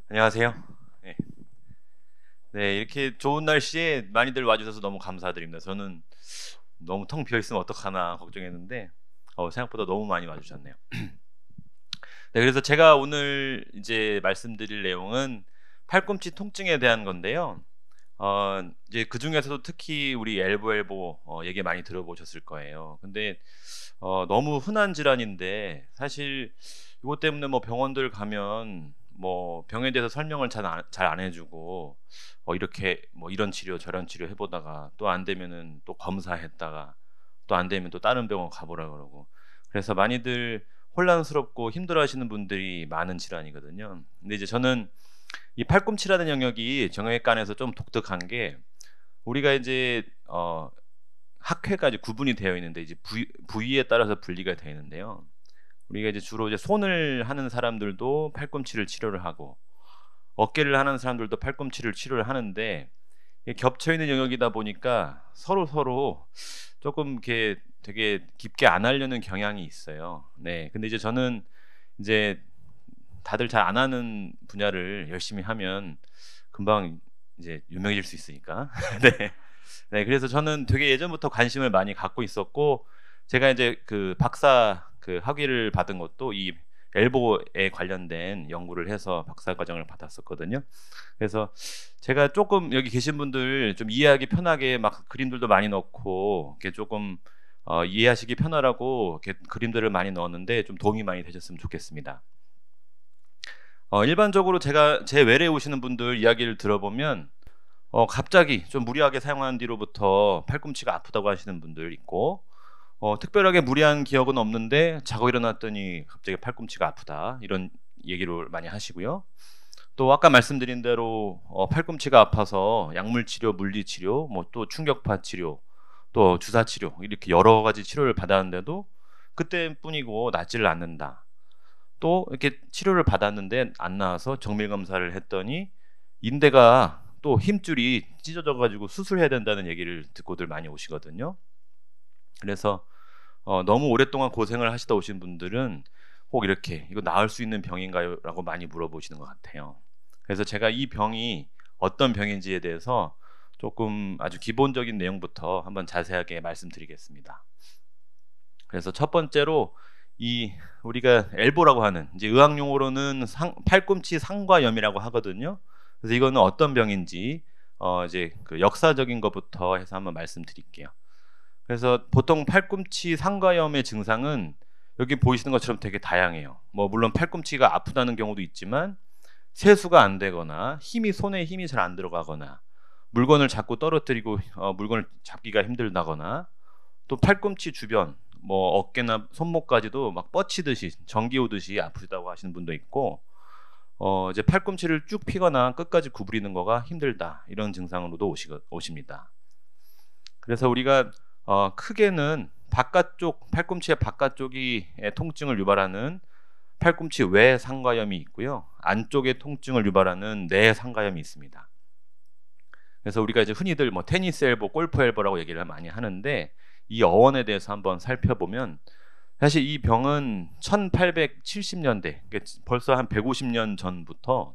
안녕하세요. 네. 네, 이렇게 좋은 날씨에 많이들 와주셔서 너무 감사드립니다. 저는 너무 텅 비어 있으면 어떡하나 걱정했는데 생각보다 너무 많이 와주셨네요. 네, 그래서 제가 오늘 이제 말씀드릴 내용은 팔꿈치 통증에 대한 건데요. 이제 그 중에서도 특히 우리 엘보 얘기 많이 들어보셨을 거예요. 근데 너무 흔한 질환인데 사실 이것 때문에 뭐 병원들 가면 뭐 병에 대해서 설명을 잘 안 해주고 이렇게 뭐 이런 치료 저런 치료 해보다가 또 안 되면은 또 검사했다가 또 안 되면 또 다른 병원 가보라 그러고 그래서 많이들 혼란스럽고 힘들어하시는 분들이 많은 질환이거든요. 근데 이제 저는 이 팔꿈치라는 영역이 정형외과 안에서 좀 독특한 게 우리가 이제 학회까지 구분이 되어 있는데 이제 부위에 따라서 분리가 되어 있는데요. 우리가 이제 주로 이제 손을 하는 사람들도 팔꿈치를 치료를 하고 어깨를 하는 사람들도 팔꿈치를 치료를 하는데 이게 겹쳐 있는 영역이다 보니까 서로 조금 이렇게 되게 깊게 안 하려는 경향이 있어요. 네. 근데 이제 저는 이제 다들 잘 안 하는 분야를 열심히 하면 금방 이제 유명해질 수 있으니까. 네. 네, 그래서 저는 되게 예전부터 관심을 많이 갖고 있었고, 제가 이제 그 박사 그 학위를 받은 것도 이 엘보에 관련된 연구를 해서 박사 과정을 받았었거든요. 그래서 제가 조금 여기 계신 분들 좀 이해하기 편하게 막 그림들도 많이 넣고, 이렇게 조금 이해하시기 편하라고 이렇게 그림들을 많이 넣었는데 좀 도움이 많이 되셨으면 좋겠습니다. 일반적으로 제가 제 외래에 오시는 분들 이야기를 들어보면 갑자기 좀 무리하게 사용한 뒤로부터 팔꿈치가 아프다고 하시는 분들 있고 특별하게 무리한 기억은 없는데 자고 일어났더니 갑자기 팔꿈치가 아프다 이런 얘기를 많이 하시고요. 또 아까 말씀드린 대로 팔꿈치가 아파서 약물 치료, 물리 치료, 뭐 또 충격파 치료, 또 주사 치료 이렇게 여러 가지 치료를 받았는데도 그때뿐이고 낫지를 않는다. 또 이렇게 치료를 받았는데 안 나아서 정밀 검사를 했더니 인대가 또 힘줄이 찢어져 가지고 수술해야 된다는 얘기를 듣고들 많이 오시거든요. 그래서 너무 오랫동안 고생을 하시다 오신 분들은 꼭 이렇게 "이거 나을 수 있는 병인가요?" 라고 많이 물어보시는 것 같아요. 그래서 제가 이 병이 어떤 병인지에 대해서 조금 아주 기본적인 내용부터 한번 자세하게 말씀드리겠습니다. 그래서 첫 번째로 이 우리가 엘보라고 하는 이제 의학 용어로는 팔꿈치 상과염이라고 하거든요. 그래서 이거는 어떤 병인지 이제 그 역사적인 것부터 해서 한번 말씀드릴게요. 그래서 보통 팔꿈치 상과염의 증상은 여기 보이시는 것처럼 되게 다양해요. 뭐 물론 팔꿈치가 아프다는 경우도 있지만 세수가 안 되거나 손에 힘이 잘 안 들어가거나 물건을 자꾸 떨어뜨리고 물건을 잡기가 힘들다거나 또 팔꿈치 주변 뭐 어깨나 손목까지도 막 뻗치듯이 전기 오듯이 아프다고 하시는 분도 있고 이제 팔꿈치를 쭉 피거나 끝까지 구부리는 거가 힘들다 이런 증상으로도 오십니다. 그래서 우리가 크게는 바깥쪽 팔꿈치의 바깥쪽이 통증을 유발하는 팔꿈치 외 상과염이 있고요. 안쪽에 통증을 유발하는 내 상과염이 있습니다. 그래서 우리가 이제 흔히들 뭐 테니스 엘보, 골프 엘보라고 얘기를 많이 하는데 이 어원에 대해서 한번 살펴보면 사실 이 병은 1870년대 벌써 한 150년 전부터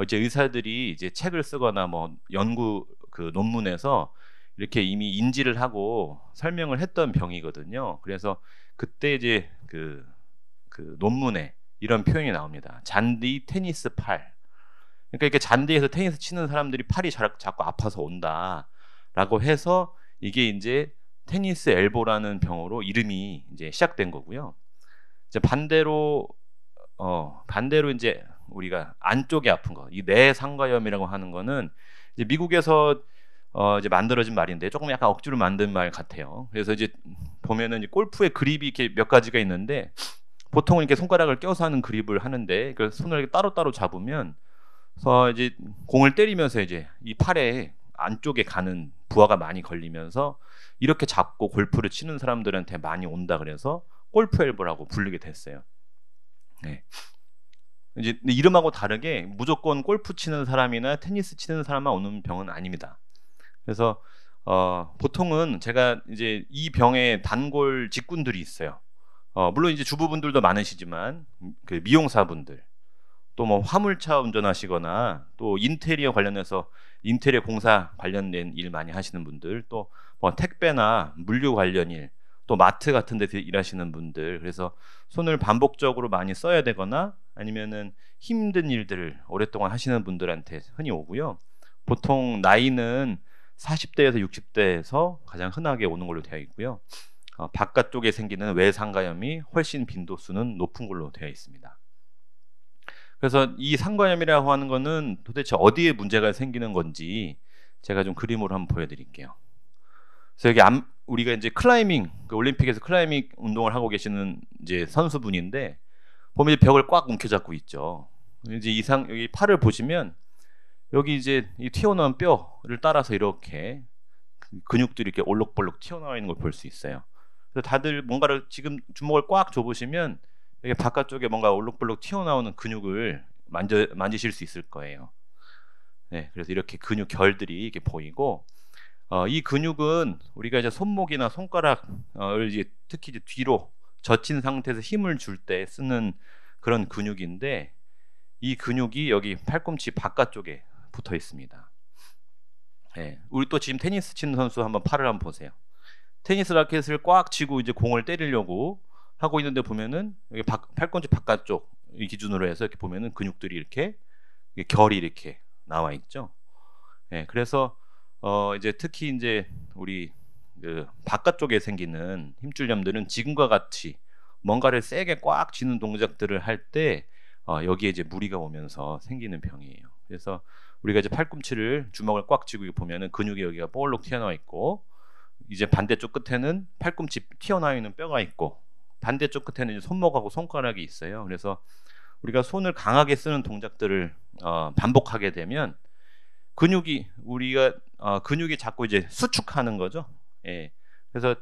이제 의사들이 이제 책을 쓰거나 뭐 연구 그 논문에서 이렇게 이미 인지를 하고 설명을 했던 병이거든요. 그래서 그때 이제 그 논문에 이런 표현이 나옵니다. 잔디 테니스 팔. 그러니까 이렇게 잔디에서 테니스 치는 사람들이 팔이 자꾸 아파서 온다라고 해서 이게 이제 테니스 엘보라는 병으로 이름이 이제 시작된 거고요. 이제 반대로 이제 우리가 안쪽에 아픈 거, 이 내상과염이라고 하는 거는 이제 미국에서 이제 만들어진 말인데 조금 약간 억지로 만든 말 같아요. 그래서 이제 보면은 이제 골프의 그립이 이렇게 몇 가지가 있는데 보통은 이렇게 손가락을 껴서 하는 그립을 하는데 그 손을 이렇게 따로따로 잡으면 이제 공을 때리면서 이제 이 팔에 안쪽에 가는 부하가 많이 걸리면서 이렇게 잡고 골프를 치는 사람들한테 많이 온다 그래서 골프 엘보라고 부르게 됐어요. 네. 이제 이름하고 다르게 무조건 골프 치는 사람이나 테니스 치는 사람만 오는 병은 아닙니다. 그래서 보통은 제가 이제 이 병에 단골 직군들이 있어요. 물론 이제 주부분들도 많으시지만 그 미용사분들 또 뭐 화물차 운전하시거나 또 인테리어 관련해서 인테리어 공사 관련된 일 많이 하시는 분들, 또 뭐 택배나 물류 관련 일, 또 마트 같은 데서 일하시는 분들, 그래서 손을 반복적으로 많이 써야 되거나 아니면은 힘든 일들을 오랫동안 하시는 분들한테 흔히 오고요. 보통 나이는 40대에서 60대에서 가장 흔하게 오는 걸로 되어 있고요. 바깥쪽에 생기는 외상가염이 훨씬 빈도수는 높은 걸로 되어 있습니다. 그래서 이 상가염이라고 하는 거는 도대체 어디에 문제가 생기는 건지 제가 좀 그림으로 한번 보여드릴게요. 그래서 여기 우리가 이제 클라이밍, 그 올림픽에서 클라이밍 운동을 하고 계시는 이제 선수분인데 보면 이제 벽을 꽉 움켜잡고 있죠. 이제 여기 팔을 보시면 여기 이제 이 튀어나온 뼈를 따라서 이렇게 근육들이 이렇게 올록볼록 튀어나와 있는 걸 볼 수 있어요. 그래서 다들 뭔가를 지금 주먹을 꽉 줘보시면 이게 바깥쪽에 뭔가 올록볼록 튀어나오는 근육을 만지실 수 있을 거예요. 네, 그래서 이렇게 근육 결들이 이렇게 보이고, 이 근육은 우리가 이제 손목이나 손가락을 이제 특히 이제 뒤로 젖힌 상태에서 힘을 줄 때 쓰는 그런 근육인데, 이 근육이 여기 팔꿈치 바깥쪽에 붙어 있습니다. 네, 우리 또 지금 테니스 치는 선수 한번 팔을 한번 보세요. 테니스 라켓을 꽉 쥐고 이제 공을 때리려고 하고 있는데 보면은 여기 팔꿈치 바깥쪽 이 기준으로 해서 이렇게 보면은 근육들이 이렇게 결이 이렇게 나와 있죠. 네, 그래서 이제 특히 이제 우리 그 바깥쪽에 생기는 힘줄염들은 지금과 같이 뭔가를 세게 꽉 쥐는 동작들을 할 때 여기에 이제 무리가 오면서 생기는 병이에요. 그래서 우리가 이제 팔꿈치를 주먹을 꽉 쥐고 보면은 근육이 여기가 볼록 튀어나와 있고, 이제 반대쪽 끝에는 팔꿈치 튀어나와 있는 뼈가 있고, 반대쪽 끝에는 이제 손목하고 손가락이 있어요. 그래서 우리가 손을 강하게 쓰는 동작들을 반복하게 되면 근육이 자꾸 이제 수축하는 거죠. 예. 그래서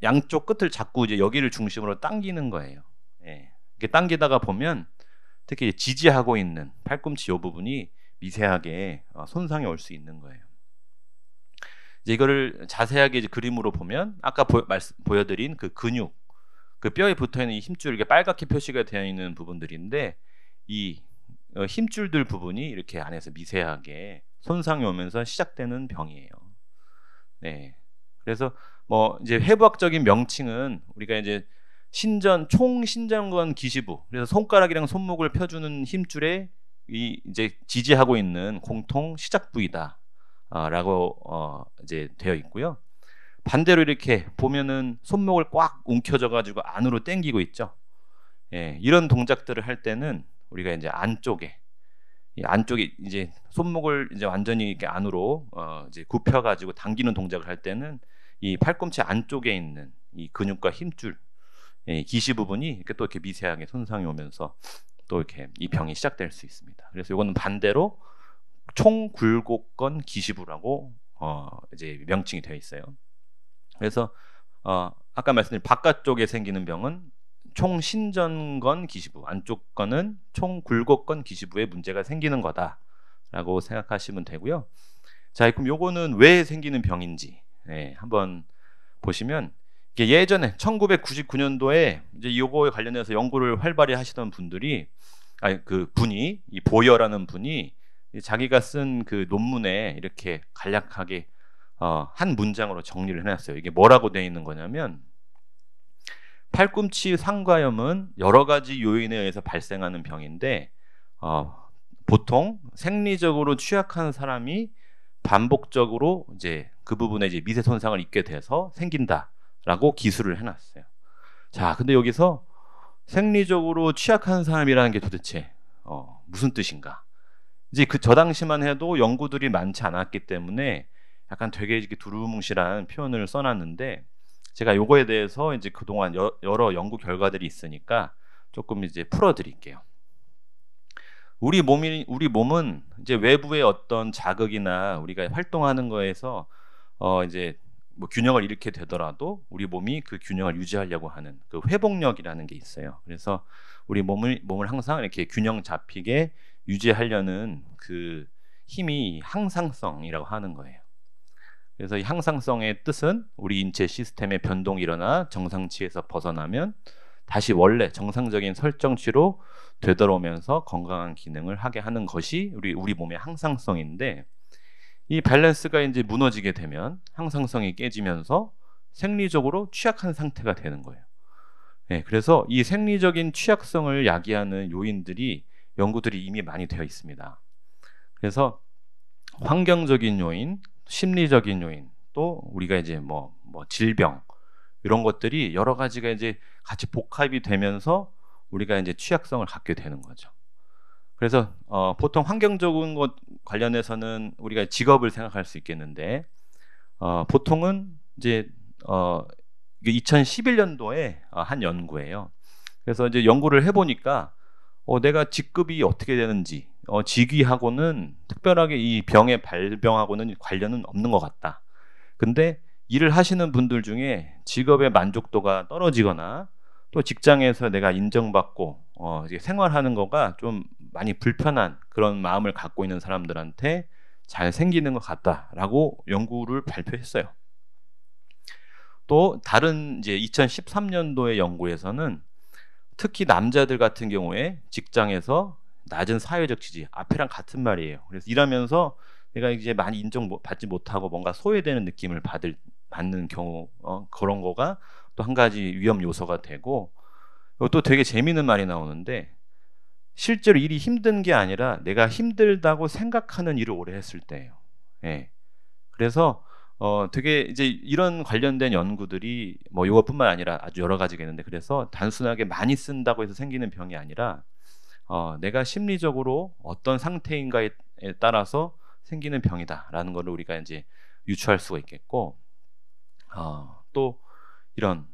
양쪽 끝을 자꾸 이제 여기를 중심으로 당기는 거예요. 예. 이렇게 당기다가 보면 특히 지지하고 있는 팔꿈치 이 부분이 미세하게 손상이 올 수 있는 거예요. 이제 이거를 자세하게 이제 그림으로 보면 아까 보여드린 그 근육, 그 뼈에 붙어 있는 이 힘줄, 이게 빨갛게 표시가 되어 있는 부분들인데, 이 힘줄들 부분이 이렇게 안에서 미세하게 손상이 오면서 시작되는 병이에요. 네. 그래서 뭐 이제 해부학적인 명칭은 우리가 이제 총신전건 기시부, 그래서 손가락이랑 손목을 펴주는 힘줄에 이제 지지하고 있는 공통 시작 부위다. 라고 이제 되어 있고요. 반대로 이렇게 보면은 손목을 꽉 움켜져 가지고 안으로 당기고 있죠. 예, 이런 동작들을 할 때는 우리가 이제 안쪽에 이제 손목을 이제 완전히 이렇게 안으로 이제 굽혀 가지고 당기는 동작을 할 때는 이 팔꿈치 안쪽에 있는 이 근육과 힘줄, 기시 부분이 이렇게 또 이렇게 미세하게 손상이 오면서 또 이렇게 이 병이 시작될 수 있습니다. 그래서 이거는 반대로 총굴곡건 기시부라고 이제 명칭이 되어 있어요. 그래서 아까 말씀드린 바깥쪽에 생기는 병은 총신전건 기시부, 안쪽 거는 총굴곡건 기시부에 문제가 생기는 거다라고 생각하시면 되고요. 자, 그럼 요거는 왜 생기는 병인지 한번 보시면, 이게 예전에 1999년도에 이제 요거에 관련해서 연구를 활발히 하시던 분들이 이 보여라는 분이 자기가 쓴 그 논문에 이렇게 간략하게 한 문장으로 정리를 해놨어요. 이게 뭐라고 되어 있는 거냐면, 팔꿈치 상가염은 여러 가지 요인에 의해서 발생하는 병인데 보통 생리적으로 취약한 사람이 반복적으로 이제 그 부분에 이제 미세 손상을 입게 돼서 생긴다라고 기술을 해놨어요. 자, 근데 여기서 생리적으로 취약한 사람이라는 게 도대체 무슨 뜻인가? 이제 저 당시만 해도 연구들이 많지 않았기 때문에 약간 되게 이렇게 두루뭉실한 표현을 써놨는데, 제가 요거에 대해서 이제 그동안 여러 연구 결과들이 있으니까 조금 이제 풀어드릴게요. 우리 몸은 이제 외부의 어떤 자극이나 우리가 활동하는 거에서 이제 뭐 균형을 잃게 되더라도 우리 몸이 그 균형을 유지하려고 하는 그 회복력이라는 게 있어요. 그래서 우리 몸을 항상 이렇게 균형 잡히게 유지하려는 그 힘이 항상성이라고 하는 거예요. 그래서 이 항상성의 뜻은 우리 인체 시스템의 변동이 일어나 정상치에서 벗어나면 다시 원래 정상적인 설정치로 되돌아오면서 건강한 기능을 하게 하는 것이 우리 몸의 항상성인데, 이 밸런스가 이제 무너지게 되면 항상성이 깨지면서 생리적으로 취약한 상태가 되는 거예요. 네, 그래서 이 생리적인 취약성을 야기하는 요인들이 연구들이 이미 많이 되어 있습니다. 그래서 환경적인 요인, 심리적인 요인, 또 우리가 이제 뭐 질병 이런 것들이 여러 가지가 이제 같이 복합이 되면서 우리가 이제 취약성을 갖게 되는 거죠. 그래서 보통 환경적인 것 관련해서는 우리가 직업을 생각할 수 있겠는데, 보통은 이제 2011년도에 한 연구예요. 그래서 이제 연구를 해보니까 내가 직급이 어떻게 되는지, 직위하고는 특별하게 이 병의 발병하고는 관련은 없는 것 같다. 근데 일을 하시는 분들 중에 직업의 만족도가 떨어지거나 또 직장에서 내가 인정받고 이제 생활하는 거가 좀 많이 불편한 그런 마음을 갖고 있는 사람들한테 잘 생기는 것 같다라고 연구를 발표했어요. 또 다른 이제 2013년도의 연구에서는 특히 남자들 같은 경우에 직장에서 낮은 사회적 지지, 앞이랑 같은 말이에요. 그래서 일하면서 내가 이제 많이 인정받지 못하고 뭔가 소외되는 느낌을 받는 경우, 그런 거가 또 한 가지 위험 요소가 되고, 또 되게 재미있는 말이 나오는데, 실제로 일이 힘든 게 아니라 내가 힘들다고 생각하는 일을 오래 했을 때예요. 예. 그래서 되게 이제 이런 관련된 연구들이 뭐 이것뿐만 아니라 아주 여러 가지가 있는데, 그래서 단순하게 많이 쓴다고 해서 생기는 병이 아니라 내가 심리적으로 어떤 상태인가에 따라서 생기는 병이다라는 거를 우리가 이제 유추할 수가 있겠고, 또 이런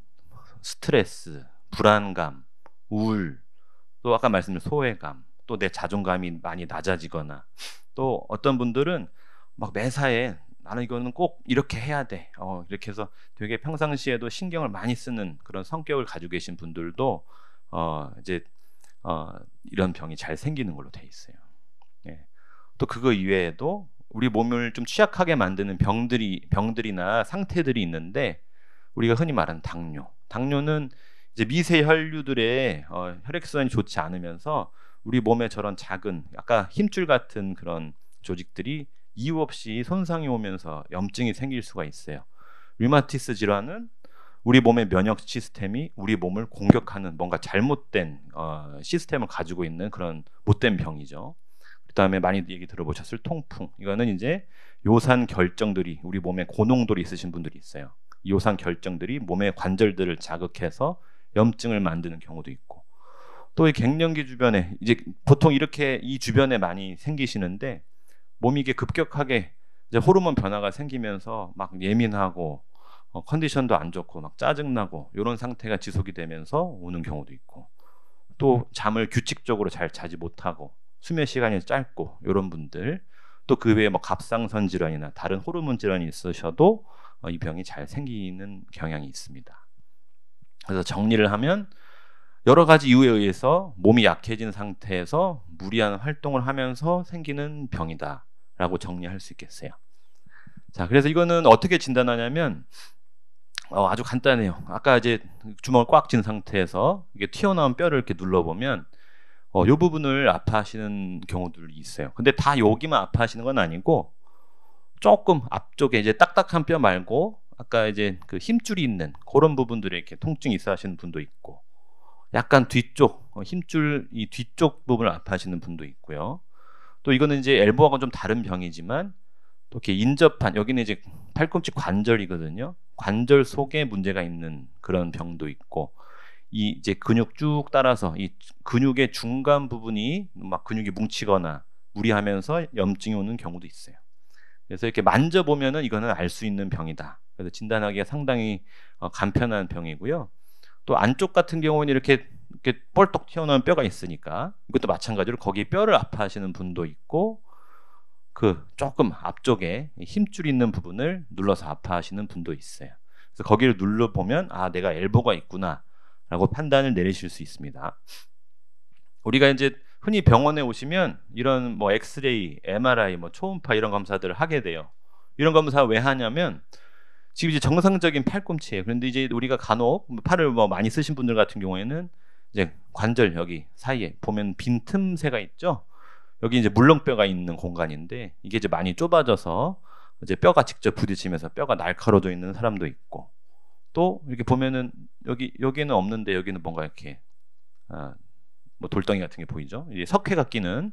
스트레스, 불안감, 우울, 또 아까 말씀드린 소외감, 또 내 자존감이 많이 낮아지거나, 또 어떤 분들은 막 매사에 나는 이거는 꼭 이렇게 해야 돼, 이렇게 해서 되게 평상시에도 신경을 많이 쓰는 그런 성격을 가지고 계신 분들도 이제 이런 병이 잘 생기는 걸로 돼 있어요. 예. 또 그거 이외에도 우리 몸을 좀 취약하게 만드는 병들이나 상태들이 있는데, 우리가 흔히 말하는 당뇨는 이제 미세 혈류들의 혈액순환이 좋지 않으면서 우리 몸에 저런 작은 아까 힘줄 같은 그런 조직들이 이유 없이 손상이 오면서 염증이 생길 수가 있어요. 류마티스 질환은 우리 몸의 면역 시스템이 우리 몸을 공격하는 뭔가 잘못된 시스템을 가지고 있는 그런 못된 병이죠. 그다음에 많이 얘기 들어보셨을 통풍, 이거는 이제 요산 결정들이 우리 몸에 고농도로 있으신 분들이 있어요. 이 요산 결정들이 몸의 관절들을 자극해서 염증을 만드는 경우도 있고, 또 이 갱년기 주변에 이제 보통 이렇게 이 주변에 많이 생기시는데, 몸이 이게 급격하게 이제 호르몬 변화가 생기면서 막 예민하고 컨디션도 안 좋고 막 짜증나고 이런 상태가 지속이 되면서 오는 경우도 있고, 또 잠을 규칙적으로 잘 자지 못하고 수면 시간이 짧고 이런 분들, 또 그 외에 뭐 갑상선 질환이나 다른 호르몬 질환이 있으셔도 이 병이 잘 생기는 경향이 있습니다. 그래서 정리를 하면 여러 가지 이유에 의해서 몸이 약해진 상태에서 무리한 활동을 하면서 생기는 병이다라고 정리할 수 있겠어요. 자, 그래서 이거는 어떻게 진단하냐면 아주 간단해요. 아까 이제 주먹을 꽉 쥔 상태에서 이게 튀어나온 뼈를 이렇게 눌러보면 이 부분을 아파하시는 경우들이 있어요. 근데 다 여기만 아파하시는 건 아니고, 조금 앞쪽에 이제 딱딱한 뼈 말고 아까 이제 그 힘줄이 있는 그런 부분들에 이렇게 통증이 있어 하시는 분도 있고, 약간 뒤쪽 힘줄 이 뒤쪽 부분을 아파하시는 분도 있고요. 또 이거는 이제 엘보하고는 좀 다른 병이지만 또 이렇게 인접한, 여기는 이제 팔꿈치 관절이거든요. 관절 속에 문제가 있는 그런 병도 있고, 이 이제 근육 쭉 따라서 이 근육의 중간 부분이 막 근육이 뭉치거나 무리하면서 염증이 오는 경우도 있어요. 그래서 이렇게 만져보면은 이거는 알 수 있는 병이다. 그래서 진단하기가 상당히 간편한 병이고요. 또 안쪽 같은 경우는 이렇게 뻘떡 튀어나온 뼈가 있으니까 이것도 마찬가지로 거기 뼈를 아파하시는 분도 있고, 그 조금 앞쪽에 힘줄 있는 부분을 눌러서 아파하시는 분도 있어요. 그래서 거기를 눌러보면 내가 엘보가 있구나 라고 판단을 내리실 수 있습니다. 우리가 이제 흔히 병원에 오시면 이런 뭐 엑스레이, MRI, 뭐 초음파 이런 검사들을 하게 돼요. 이런 검사 왜 하냐면 지금 이제 정상적인 팔꿈치예요. 그런데 이제 우리가 간혹 팔을 뭐 많이 쓰신 분들 같은 경우에는 이제 관절 여기 사이에 보면 빈 틈새가 있죠. 여기 이제 물렁뼈가 있는 공간인데 이게 이제 많이 좁아져서 이제 뼈가 직접 부딪히면서 뼈가 날카로워져 있는 사람도 있고, 또 이렇게 보면은 여기는 없는데 여기는 뭔가 이렇게 뭐 돌덩이 같은 게 보이죠. 이게 석회가 끼는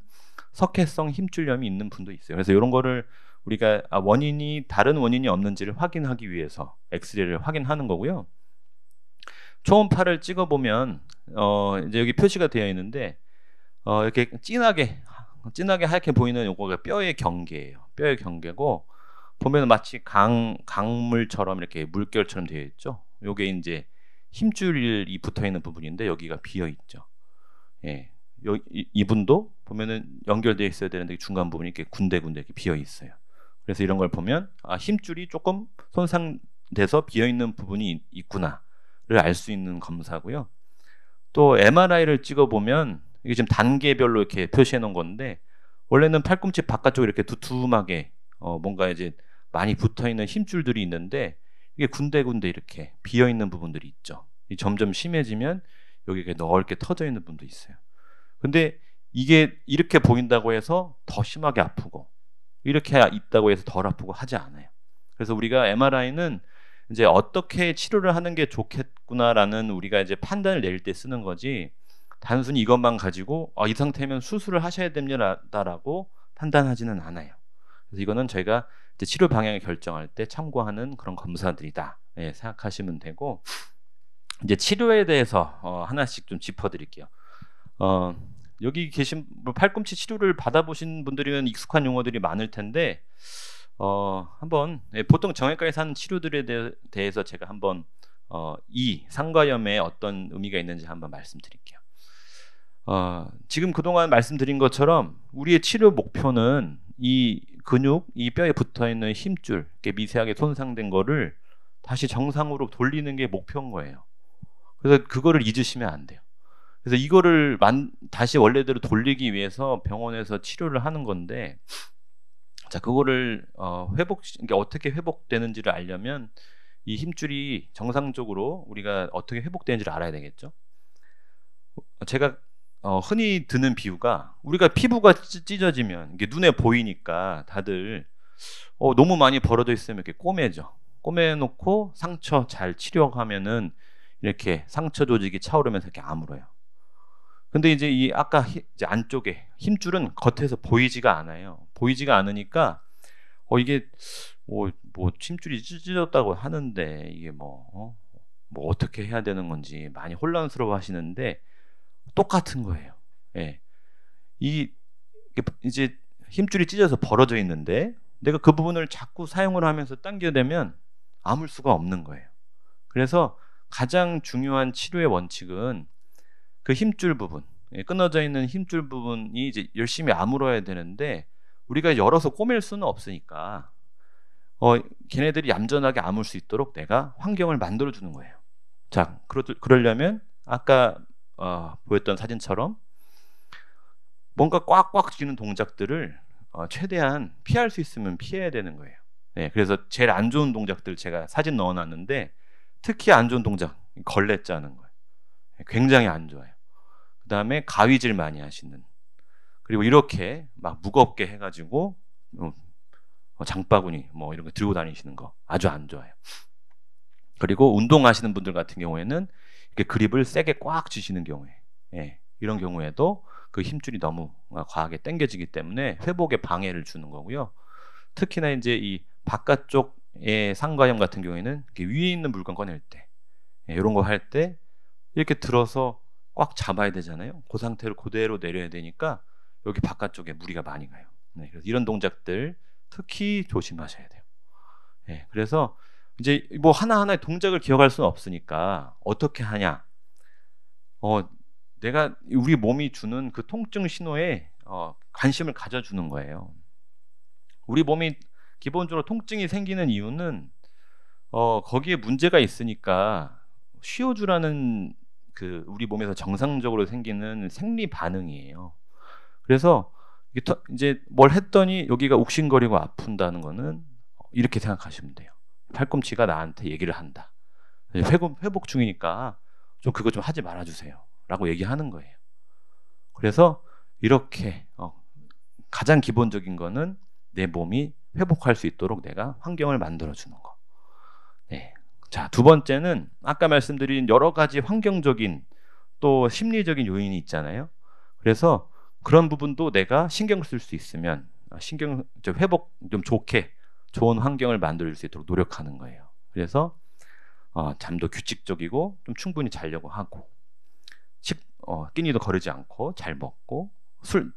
석회성 힘줄염이 있는 분도 있어요. 그래서 이런 거를 우리가 원인이 다른 원인이 없는지를 확인하기 위해서 엑스레이를 확인하는 거고요. 초음파를 찍어보면 이제 여기 표시가 되어 있는데 이렇게 진하게 하얗게 보이는 요거가 뼈의 경계예요. 뼈의 경계고, 보면 마치 강물처럼 이렇게 물결처럼 되어 있죠. 요게 이제 힘줄이 붙어 있는 부분인데 여기가 비어 있죠. 예. 이분도 보면은 연결되어 있어야 되는데 중간 부분이 이렇게 군데군데 이렇게 비어 있어요. 그래서 이런 걸 보면 힘줄이 조금 손상돼서 비어 있는 부분이 있구나를 알 수 있는 검사고요. 또 MRI를 찍어 보면 이게 지금 단계별로 이렇게 표시해 놓은 건데, 원래는 팔꿈치 바깥쪽에 이렇게 두툼하게 뭔가 이제 많이 붙어 있는 힘줄들이 있는데 이게 군데군데 이렇게 비어 있는 부분들이 있죠. 점점 심해지면 여기가 넓게 터져 있는 부분도 있어요. 근데 이게 이렇게 보인다고 해서 더 심하게 아프고 이렇게 있다고 해서 덜 아프고 하지 않아요. 그래서 우리가 MRI는 이제 어떻게 치료를 하는 게 좋겠구나라는 우리가 이제 판단을 내릴 때 쓰는 거지, 단순히 이것만 가지고 이 상태면 수술을 하셔야 됩니다라고 판단하지는 않아요. 그래서 이거는 저희가 이제 치료 방향을 결정할 때 참고하는 그런 검사들이다, 예, 생각하시면 되고, 이제 치료에 대해서 하나씩 좀 짚어드릴게요. 여기 계신 팔꿈치 치료를 받아보신 분들이면 익숙한 용어들이 많을 텐데 한번 보통 정형외과에서 하는 치료들에 대해서 제가 한번 이 상과염에 어떤 의미가 있는지 한번 말씀드릴게요. 지금 그동안 말씀드린 것처럼 우리의 치료 목표는 이 근육, 이 뼈에 붙어있는 힘줄, 이렇게 미세하게 손상된 거를 다시 정상으로 돌리는 게 목표인 거예요. 그래서 그거를 잊으시면 안 돼요. 그래서 이거를 다시 원래대로 돌리기 위해서 병원에서 치료를 하는 건데, 자, 그거를 그러니까 어떻게 회복되는지를 알려면 이 힘줄이 정상적으로 우리가 어떻게 회복되는지를 알아야 되겠죠. 제가 흔히 드는 비유가, 우리가 피부가 찢어지면 이게 눈에 보이니까 다들 너무 많이 벌어져 있으면 이렇게 꼬매죠. 꼬매놓고 상처 잘 치료하면은 이렇게 상처 조직이 차오르면서 이렇게 아물어요. 근데 이제 이 아까 이제 안쪽에 힘줄은 겉에서 보이지가 않아요. 보이지가 않으니까 이게 뭐 힘줄이 찢어졌다고 하는데 이게 뭐 어떻게 해야 되는 건지 많이 혼란스러워 하시는데, 똑같은 거예요. 예. 이제 힘줄이 찢어서 벌어져 있는데 내가 그 부분을 자꾸 사용을 하면서 당겨대면 아물 수가 없는 거예요. 그래서 가장 중요한 치료의 원칙은 그 힘줄 부분, 끊어져 있는 힘줄 부분이 이제 열심히 아물어야 되는데, 우리가 열어서 꼬맬 수는 없으니까 걔네들이 얌전하게 아물 수 있도록 내가 환경을 만들어 주는 거예요. 자, 그러려면 아까 보였던 사진처럼 뭔가 꽉꽉 쥐는 동작들을 최대한 피할 수 있으면 피해야 되는 거예요. 네, 그래서 제일 안 좋은 동작들 제가 사진 넣어놨는데, 특히 안 좋은 동작, 걸레 짜는 거예요. 굉장히 안 좋아요. 그 다음에 가위질 많이 하시는, 그리고 이렇게 막 무겁게 해가지고 장바구니 뭐 이런 거 들고 다니시는 거 아주 안 좋아요. 그리고 운동하시는 분들 같은 경우에는 이렇게 그립을 세게 꽉 쥐시는 경우에, 이런 경우에도 그 힘줄이 너무 과하게 당겨지기 때문에 회복에 방해를 주는 거고요. 특히나 이제 이 바깥쪽의 상과염 같은 경우에는 위에 있는 물건 꺼낼 때, 이런 거 할 때 이렇게 들어서 꽉 잡아야 되잖아요. 그 상태로 그대로 내려야 되니까 여기 바깥쪽에 무리가 많이 가요. 네, 그래서 이런 동작들 특히 조심하셔야 돼요. 그래서 이제 뭐 하나하나의 동작을 기억할 수는 없으니까 어떻게 하냐? 내가 우리 몸이 주는 그 통증 신호에 관심을 가져주는 거예요. 우리 몸이 기본적으로 통증이 생기는 이유는 거기에 문제가 있으니까 쉬어주라는 그 우리 몸에서 정상적으로 생기는 생리 반응이에요. 그래서 이제 뭘 했더니 여기가 욱신거리고 아픈다는 거는 이렇게 생각하시면 돼요. 팔꿈치가 나한테 얘기를 한다. 회복 중이니까 좀 그거 좀 하지 말아주세요. 라고 얘기하는 거예요. 그래서 이렇게 가장 기본적인 거는 내 몸이 회복할 수 있도록 내가 환경을 만들어주는 거. 네. 자, 두 번째는 아까 말씀드린 여러 가지 환경적인 또 심리적인 요인이 있잖아요. 그래서 그런 부분도 내가 신경 쓸 수 있으면 회복 좀 좋은 환경을 만들 수 있도록 노력하는 거예요. 그래서 잠도 규칙적이고 좀 충분히 자려고 하고 끼니도 거르지 않고 잘 먹고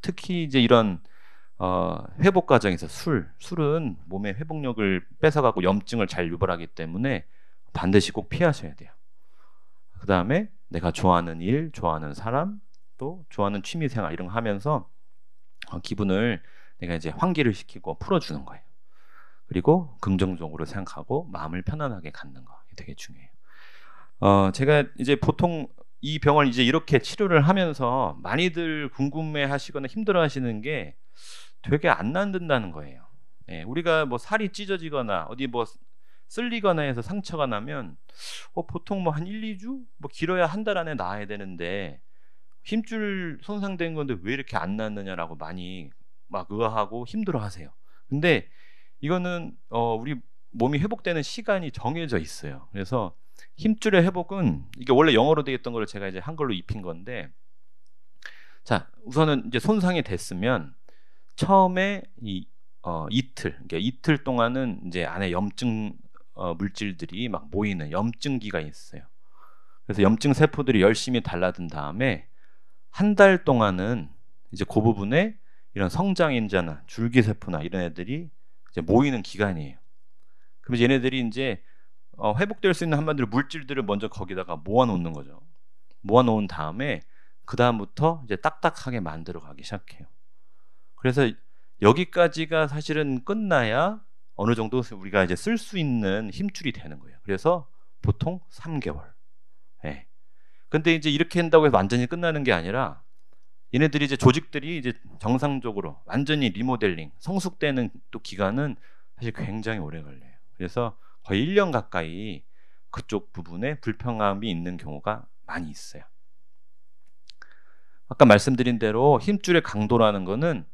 특히 이제 이런 회복 과정에서 술은 몸의 회복력을 뺏어가고 염증을 잘 유발하기 때문에 반드시 꼭 피하셔야 돼요. 그 다음에 내가 좋아하는 일, 좋아하는 사람, 또 좋아하는 취미생활 이런 거 하면서 기분을 내가 이제 환기를 시키고 풀어주는 거예요. 그리고 긍정적으로 생각하고 마음을 편안하게 갖는 거 되게 중요해요. 제가 이제 보통 이 병을 이제 이렇게 치료를 하면서 많이들 궁금해하시거나 힘들어하시는 게 되게 안 낫는다는 거예요. 네, 우리가 뭐 살이 찢어지거나 어디 뭐 쓸리거나 해서 상처가 나면 보통 뭐 한 1, 2주? 뭐 길어야 한 달 안에 나아야 되는데 힘줄 손상된 건데 왜 이렇게 안 낫느냐라고 많이 막 의아하고 힘들어하세요. 근데 이거는 우리 몸이 회복되는 시간이 정해져 있어요. 그래서 힘줄의 회복은 이게 원래 영어로 되어 있던 걸 제가 이제 한글로 입힌 건데, 자, 우선은 이제 손상이 됐으면 처음에 그러니까 이틀 동안은 이제 안에 염증 물질들이 막 모이는 염증기가 있어요. 그래서 염증 세포들이 열심히 달라든 다음에 한 달 동안은 이제 그 부분에 이런 성장인자나 줄기세포나 이런 애들이 이제 모이는 기간이에요. 그럼 얘네들이 이제 회복될 수 있는 한마디로 물질들을 먼저 거기다가 모아놓는 거죠. 모아놓은 다음에 그 다음부터 이제 딱딱하게 만들어가기 시작해요. 그래서 여기까지가 사실은 끝나야 어느 정도 우리가 이제 쓸 수 있는 힘줄이 되는 거예요. 그래서 보통 3개월. 네. 근데 이제 이렇게 한다고 해서 완전히 끝나는 게 아니라 얘네들이 이제 조직들이 이제 정상적으로 완전히 리모델링, 성숙되는 또 기간은 사실 굉장히 오래 걸려요. 그래서 거의 1년 가까이 그쪽 부분에 불평함이 있는 경우가 많이 있어요. 아까 말씀드린 대로 힘줄의 강도라는 거는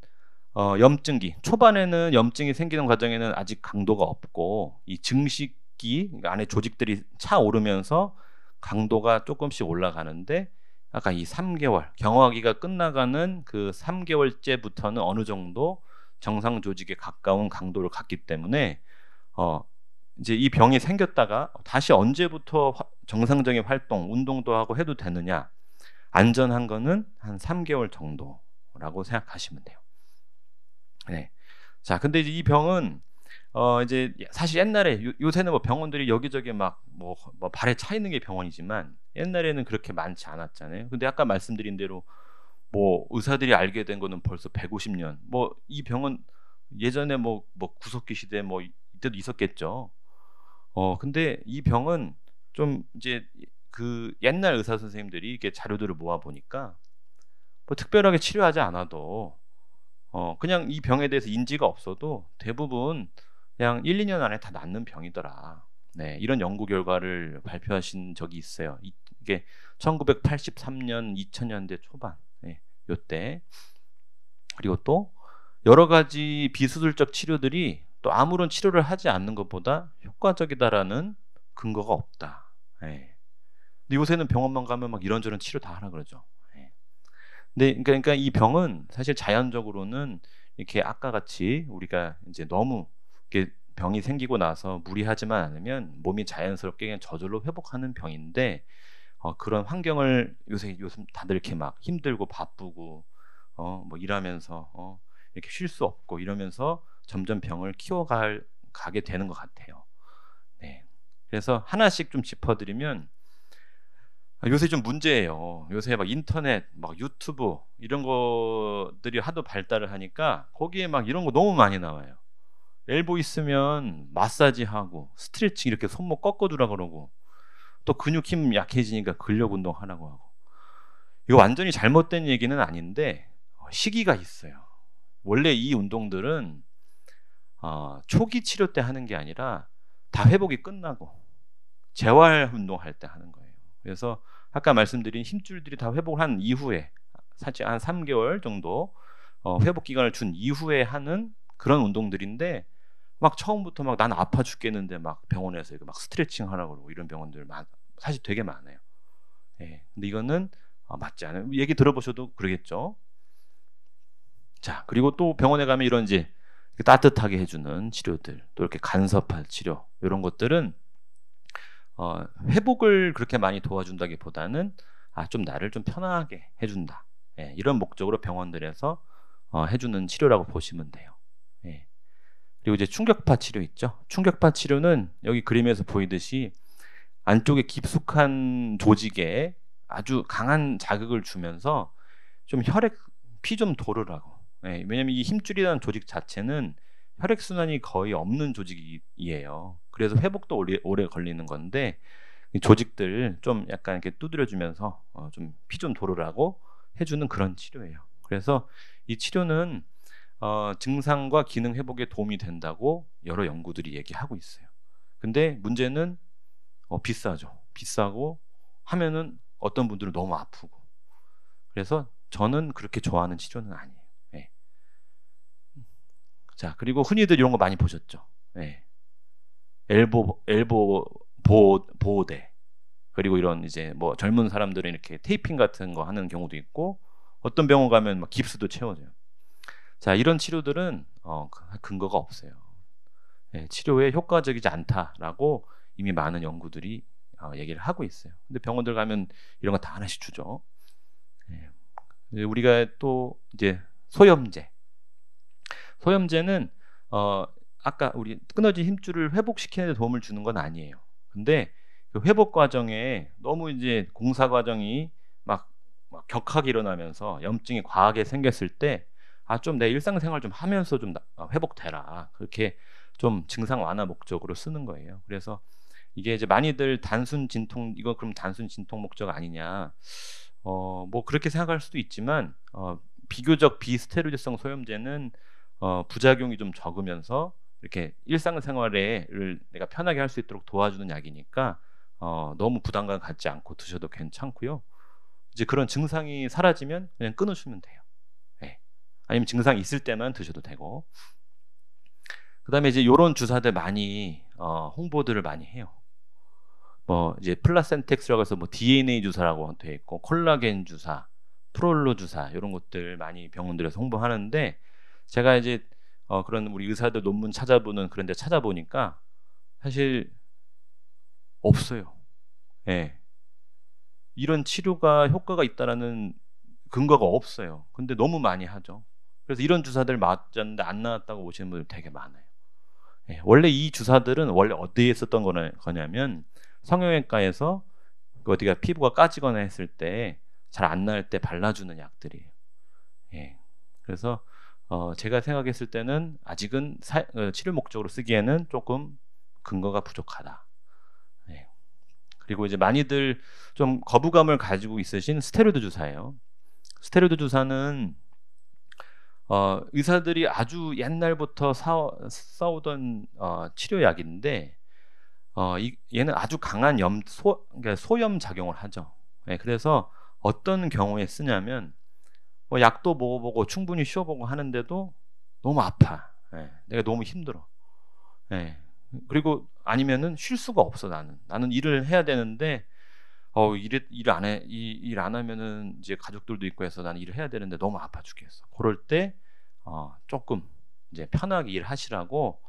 염증기, 초반에는 염증이 생기는 과정에는 아직 강도가 없고 이 증식기, 그러니까 안에 조직들이 차오르면서 강도가 조금씩 올라가는데 아까 이 3개월, 경화기가 끝나가는 그 3개월째부터는 어느 정도 정상 조직에 가까운 강도를 갖기 때문에 이제 이 병이 생겼다가 다시 언제부터 정상적인 활동, 운동도 하고 해도 되느냐? 안전한 거는 한 3개월 정도라고 생각하시면 돼요. 네. 자, 근데 이제 이 병은 이제 사실 옛날에 요새는 뭐 병원들이 여기저기 막 뭐 발에 차 있는 게 병원이지만 옛날에는 그렇게 많지 않았잖아요. 근데 아까 말씀드린 대로 뭐 의사들이 알게 된 거는 벌써 150년. 뭐 이 병은 예전에 뭐 구석기 시대 뭐 이때도 있었겠죠. 근데 이 병은 좀 이제 그 옛날 의사 선생님들이 이렇게 자료들을 모아 보니까 뭐 특별하게 치료하지 않아도 그냥 이 병에 대해서 인지가 없어도 대부분 그냥 1, 2년 안에 다 낫는 병이더라. 네, 이런 연구 결과를 발표하신 적이 있어요. 이게 1983년, 2000년대 초반, 네, 요때. 그리고 또 여러 가지 비수술적 치료들이 또 아무런 치료를 하지 않는 것보다 효과적이다라는 근거가 없다. 네. 근데 요새는 병원만 가면 막 이런저런 치료 다 하라 그러죠. 네. 근데 그러니까 이 병은 사실 자연적으로는 이렇게 아까 같이 우리가 이제 너무 이렇게 병이 생기고 나서 무리하지만 않으면 몸이 자연스럽게 그냥 저절로 회복하는 병인데 그런 환경을 요즘 다들 이렇게 막 힘들고 바쁘고 뭐 일하면서 이렇게 쉴 수 없고 이러면서 점점 병을 키워가게 되는 것 같아요. 네. 그래서 하나씩 좀 짚어드리면 요새 좀 문제예요. 요새 막 인터넷, 막 유튜브 이런 것들이 하도 발달을 하니까 거기에 막 이런 거 너무 많이 나와요. 엘보 있으면 마사지하고 스트레칭 이렇게 손목 꺾어두라 그러고 또 근육 힘 약해지니까 근력 운동 하라고 하고 이거 완전히 잘못된 얘기는 아닌데 시기가 있어요. 원래 이 운동들은 초기 치료 때 하는 게 아니라 다 회복이 끝나고 재활 운동할 때 하는 거예요. 그래서 아까 말씀드린 힘줄들이 다 회복을 한 이후에 사실 한 3개월 정도 회복 기간을 준 이후에 하는 그런 운동들인데 막 처음부터 막 난 아파 죽겠는데 막 병원에서 이거 막 스트레칭 하라고 그러고 이런 병원들 사실 되게 많아요. 예. 근데 이거는 맞지 않아요. 얘기 들어보셔도 그러겠죠. 자, 그리고 또 병원에 가면 이런 이제 따뜻하게 해주는 치료들, 또 이렇게 간섭할 치료 이런 것들은 회복을 그렇게 많이 도와준다기보다는 좀 나를 좀 편하게 해준다. 예, 이런 목적으로 병원들에서 해주는 치료라고 보시면 돼요. 예. 그리고 이제 충격파 치료 있죠. 충격파 치료는 여기 그림에서 보이듯이 안쪽에 깊숙한 조직에 아주 강한 자극을 주면서 좀 혈액 피 좀 도르라고. 예, 왜냐면 이 힘줄이라는 조직 자체는 혈액 순환이 거의 없는 조직이에요. 그래서 회복도 오래 걸리는 건데 이 조직들 좀 약간 이렇게 두드려주면서 좀 피 좀 도르라고 해주는 그런 치료예요. 그래서 이 치료는 증상과 기능 회복에 도움이 된다고 여러 연구들이 얘기하고 있어요. 근데 문제는 비싸죠. 비싸고 하면은 어떤 분들은 너무 아프고. 그래서 저는 그렇게 좋아하는 치료는 아니에요. 네. 자, 그리고 흔히들 이런 거 많이 보셨죠. 네. 엘보 보호대. 그리고 이런 이제 뭐 젊은 사람들은 이렇게 테이핑 같은 거 하는 경우도 있고 어떤 병원 가면 막 깁스도 채워져요. 자, 이런 치료들은 근거가 없어요. 네, 치료에 효과적이지 않다라고 이미 많은 연구들이 얘기를 하고 있어요. 근데 병원들 가면 이런 거 다 하나씩 주죠. 네. 우리가 또 이제 소염제. 소염제는 아까 우리 끊어진 힘줄을 회복시키는 데 도움을 주는 건 아니에요. 근데 그 회복 과정에 너무 이제 공사 과정이 막 격하게 일어나면서 염증이 과하게 생겼을 때 좀 내 일상생활 좀 하면서 좀 회복되라. 그렇게 좀 증상 완화 목적으로 쓰는 거예요. 그래서 이게 이제 많이들 단순 진통, 이거 그럼 단순 진통 목적 아니냐. 뭐 그렇게 생각할 수도 있지만 비교적 비스테로이드성 소염제는 부작용이 좀 적으면서 이렇게 일상생활을 내가 편하게 할 수 있도록 도와주는 약이니까 너무 부담감 갖지 않고 드셔도 괜찮고요. 이제 그런 증상이 사라지면 그냥 끊으시면 돼요. 네. 아니면 증상이 있을 때만 드셔도 되고. 그다음에 이제 이런 주사들 많이 홍보들을 많이 해요. 뭐 이제 플라센텍스라고 해서 뭐 DNA 주사라고 돼 있고 콜라겐 주사, 프롤로 주사 이런 것들 많이 병원들에서 홍보하는데 제가 이제 그런 우리 의사들 논문 찾아보는 그런 데 찾아보니까 사실 없어요. 예. 이런 치료가 효과가 있다라는 근거가 없어요. 근데 너무 많이 하죠. 그래서 이런 주사들 맞았는데 안 나왔다고 오시는 분들 되게 많아요. 예. 원래 이 주사들은 원래 어디에 썼던 거냐면 성형외과에서 어디가 피부가 까지거나 했을 때 잘 안 나을 때 발라주는 약들이에요. 예. 그래서 제가 생각했을 때는 아직은 치료 목적으로 쓰기에는 조금 근거가 부족하다. 예. 그리고 이제 많이들 좀 거부감을 가지고 있으신 스테로이드 주사예요. 스테로이드 주사는 의사들이 아주 옛날부터 써오던 치료약인데 얘는 아주 강한 그러니까 소염 작용을 하죠. 예, 그래서 어떤 경우에 쓰냐면 뭐 약도 먹어보고 충분히 쉬어보고 하는데도 너무 아파. 예, 내가 너무 힘들어. 예, 그리고 아니면은 쉴 수가 없어 나는 일을 해야 되는데 일 안 해, 일 안 하면은 이제 가족들도 있고 해서 나는 일을 해야 되는데 너무 아파 죽겠어. 그럴 때 조금 이제 편하게 일하시라고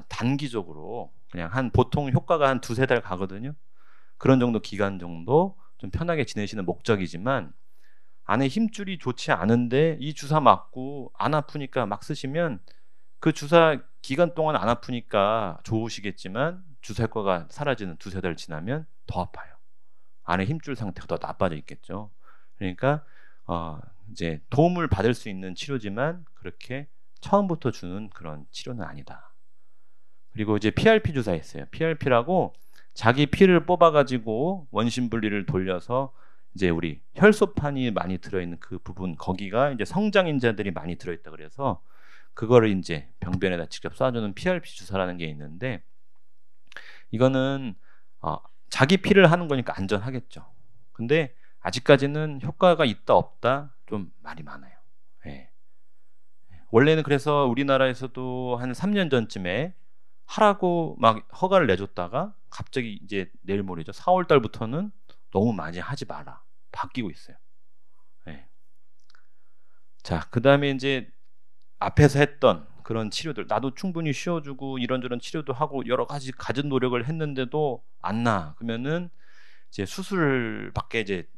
단기적으로 그냥 보통 효과가 한 2-3달 가거든요. 그런 정도 기간 정도 좀 편하게 지내시는 목적이지만 안에 힘줄이 좋지 않은데 이 주사 맞고 안 아프니까 막 쓰시면 그 주사 기간 동안 안 아프니까 좋으시겠지만 주사 효과가 사라지는 2-3달 지나면 더 아파요. 안에 힘줄 상태가 더 나빠져 있겠죠. 그러니까 이제 도움을 받을 수 있는 치료지만 그렇게 처음부터 주는 그런 치료는 아니다. 그리고 이제 PRP 주사 있어요. PRP라고 자기 피를 뽑아가지고 원심 분리를 돌려서 이제 우리 혈소판이 많이 들어있는 그 부분 거기가 이제 성장인자들이 많이 들어있다 그래서 그거를 이제 병변에다 직접 쏴주는 PRP 주사라는 게 있는데 이거는 자기 피를 하는 거니까 안전하겠죠. 근데 아직까지는 효과가 있다 없다 좀 말이 많아요. 예. 원래는 그래서 우리나라에서도 한 3년 전쯤에 하라고 막 허가를 내줬다가 갑자기 이제 내일 모레죠. 4월 달부터는 너무 많이 하지 마라. 바뀌고 있어요. 예. 자, 그다음에 이제 앞에서 했던 그런 치료들, 나도 충분히 쉬어주고 이런저런 치료도 하고 여러 가지 가진 노력을 했는데도 안 나. 그러면은 이제 수술밖에 이제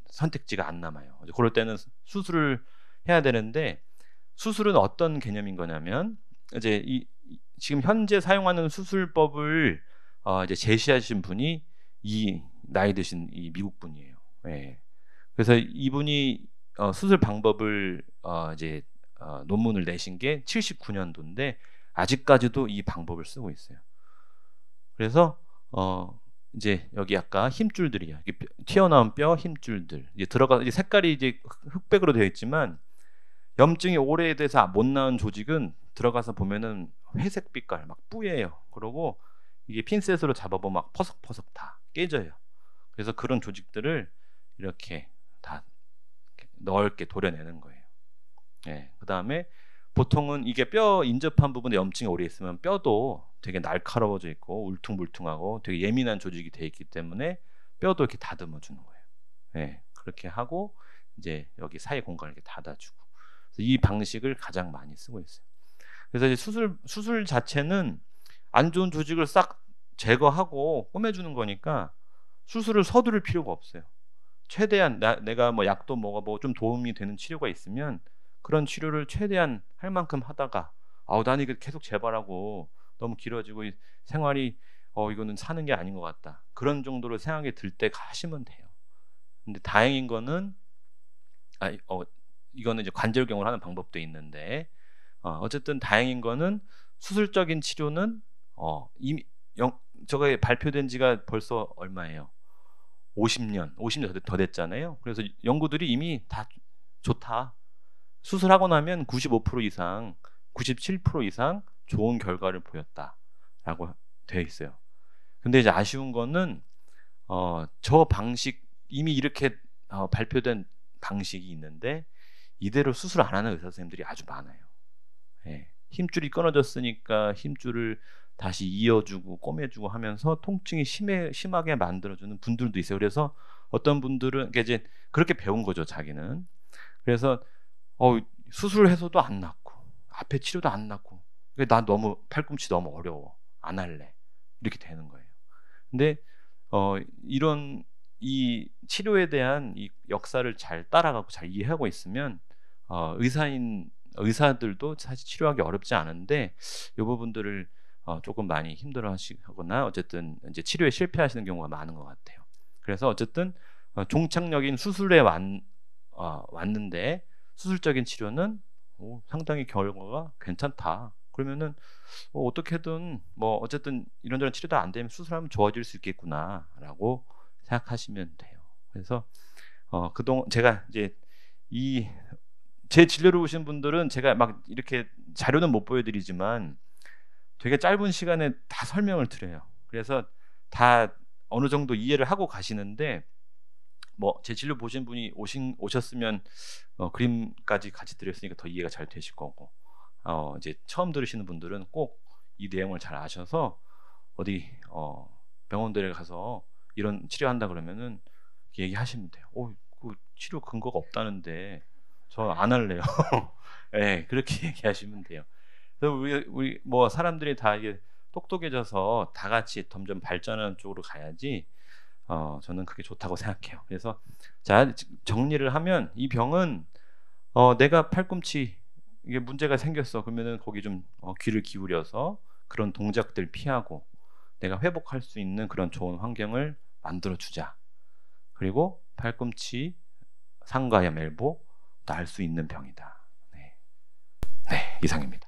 선택지가 안 남아요. 이제 그럴 때는 수술을 해야 되는데, 수술은 어떤 개념인 거냐면 이제 지금 현재 사용하는 수술법을 이제 제시하신 분이 이 나이 드신 이 미국 분이에요. 예. 그래서 이분이 수술 방법을 이제 논문을 내신 게 79년도인데 아직까지도 이 방법을 쓰고 있어요. 그래서 이제 여기 아까 힘줄들이야. 튀어나온 뼈 힘줄들. 이제 이제 색깔이 이제 흑백으로 되어 있지만 염증이 오래돼서 못 나은 조직은 들어가서 보면은 회색 빛깔 막 뿌예요. 그러고 이게 핀셋으로 잡아보면 막 퍼석퍼석 다 깨져요. 그래서 그런 조직들을 이렇게 다 넓게 도려내는 거예요. 예. 그다음에 보통은 이게 뼈 인접한 부분에 염증이 오래 있으면 뼈도 되게 날카로워져 있고 울퉁불퉁하고 되게 예민한 조직이 돼 있기 때문에 뼈도 이렇게 다듬어 주는 거예요. 예. 그렇게 하고 이제 여기 사이 공간을 이렇게 닫아주고. 이 방식을 가장 많이 쓰고 있어요. 그래서 이제 수술 자체는 안 좋은 조직을 싹 제거하고 꼬매주는 거니까 수술을 서두를 필요가 없어요. 최대한 내가 뭐 약도 먹어보고 좀 도움이 되는 치료가 있으면 그런 치료를 최대한 할 만큼 하다가 난 이거 계속 재발하고 너무 길어지고 생활이 이거는 사는 게 아닌 것 같다. 그런 정도로 생각이 들 때 하시면 돼요. 근데 다행인 거는 이거는 이제 관절경으로 하는 방법도 있는데 어쨌든 다행인 거는 수술적인 치료는 이미 저게 발표된 지가 벌써 얼마예요? 50년 더 됐잖아요. 그래서 연구들이 이미 다 좋다. 수술하고 나면 95% 이상, 97% 이상 좋은 결과를 보였다라고 되어 있어요. 근데 이제 아쉬운 거는 저 방식 이미 이렇게 발표된 방식이 있는데 이대로 수술 안 하는 의사 선생님들이 아주 많아요. 예. 힘줄이 끊어졌으니까 힘줄을 다시 이어주고 꼬매주고 하면서 통증이 심하게 만들어주는 분들도 있어요. 그래서 어떤 분들은 이제 그렇게 배운 거죠, 자기는. 그래서 수술해서도 안 낫고 앞에 치료도 안 낫고 나 너무 팔꿈치 너무 어려워 안 할래 이렇게 되는 거예요. 근데 이런 이 치료에 대한 이 역사를 잘 따라가고 잘 이해하고 있으면 의사들도 사실 치료하기 어렵지 않은데 이 부분들을 조금 많이 힘들어하시거나 어쨌든 이제 치료에 실패하시는 경우가 많은 것 같아요. 그래서 어쨌든 종착역인 수술에 왔는데 수술적인 치료는 상당히 결과가 괜찮다. 그러면은 어떻게든 뭐 어쨌든 이런저런 치료도 안 되면 수술하면 좋아질 수 있겠구나라고 생각하시면 돼요. 그래서 그동안 제가 이제 제 진료를 오신 분들은 제가 막 이렇게 자료는 못 보여드리지만 되게 짧은 시간에 다 설명을 드려요. 그래서 다 어느 정도 이해를 하고 가시는데 뭐 제 진료 보신 분이 오셨으면 그림까지 같이 드렸으니까 더 이해가 잘 되실 거고 이제 처음 들으시는 분들은 꼭 이 내용을 잘 아셔서 어디 병원들에 가서 이런 치료한다 그러면은 얘기하시면 돼요. 그 치료 근거가 없다는데 저 안 할래요. 네, 그렇게 얘기하시면 돼요. 그래서 우리 뭐 사람들이 다 이게 똑똑해져서 다 같이 점점 발전하는 쪽으로 가야지. 저는 그게 좋다고 생각해요. 그래서 자 정리를 하면 이 병은 내가 팔꿈치 이게 문제가 생겼어. 그러면은 거기 좀 귀를 기울여서 그런 동작들 피하고 내가 회복할 수 있는 그런 좋은 환경을 만들어 주자. 그리고 팔꿈치 상가염 엘보 나을 수 있는 병이다. 네, 이상입니다.